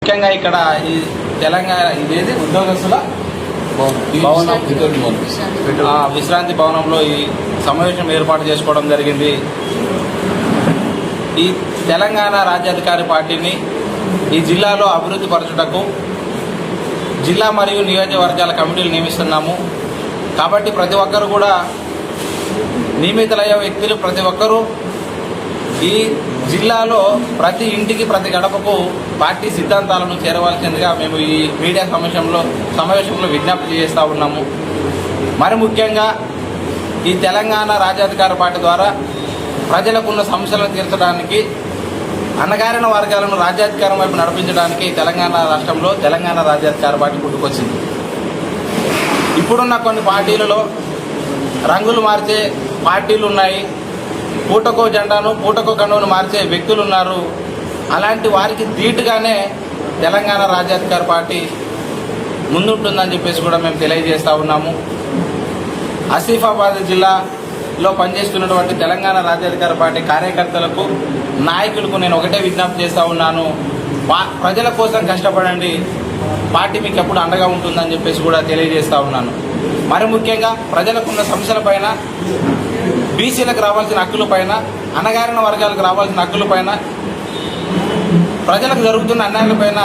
ముఖ్యంగా ఇక్కడ ఈ తెలంగాణ ఇదేది ఉద్యోగస్తుల విశ్రాంతి భవనంలో ఈ సమావేశం ఏర్పాటు చేసుకోవడం జరిగింది. ఈ తెలంగాణ రాజ్యాధికారి పార్టీని ఈ జిల్లాలో అభివృద్ధి పరచుటకు జిల్లా మరియు నియోజకవర్గాల కమిటీలు నియమిస్తున్నాము. కాబట్టి ప్రతి ఒక్కరు కూడా నియమితులయ్యే వ్యక్తులు ప్రతి ఒక్కరూ ఈ జిల్లాలో ప్రతి ఇంటికి ప్రతి గడపకు పార్టీ సిద్ధాంతాలను చేరవలసిందిగా మేము ఈ మీడియా సమావేశంలో విజ్ఞప్తి చేస్తూ ఉన్నాము. మరి ముఖ్యంగా ఈ తెలంగాణ రాజ్యాధికార పార్టీ ద్వారా ప్రజలకున్న సమస్యలను తీర్చడానికి అణగారిన వర్గాలను రాజ్యాధికారం వైపు నడిపించడానికి తెలంగాణ రాష్ట్రంలో తెలంగాణ రాజ్యాధికార పార్టీ పుట్టుకొచ్చింది. ఇప్పుడున్న కొన్ని పార్టీలలో రంగులు మార్చే పార్టీలు ఉన్నాయి, పూటకో జెండాను పూటకో కండువను మార్చే వ్యక్తులు ఉన్నారు. అలాంటి వారికి ధీటుగానే తెలంగాణ రాజ్యాధికార పార్టీ ముందుంటుందని చెప్పేసి కూడా మేము తెలియజేస్తూ ఉన్నాము. ఆసిఫాబాద్ జిల్లాలో పనిచేస్తున్నటువంటి తెలంగాణ రాజ్యాధికార పార్టీ కార్యకర్తలకు నాయకులకు నేను ఒకటే విజ్ఞప్తి చేస్తూ ఉన్నాను, ప్రజల కోసం కష్టపడండి, పార్టీ మీకు ఎప్పుడు అండగా ఉంటుందని చెప్పేసి కూడా తెలియజేస్తూ ఉన్నాను. మరి ముఖ్యంగా ప్రజలకున్న సమస్యలపైన, బీసీలకు రావాల్సిన హక్కులపైన, అణగారిన వర్గాలకు రావాల్సిన హక్కులపైన, ప్రజలకు జరుగుతున్న అన్యాయాలపైన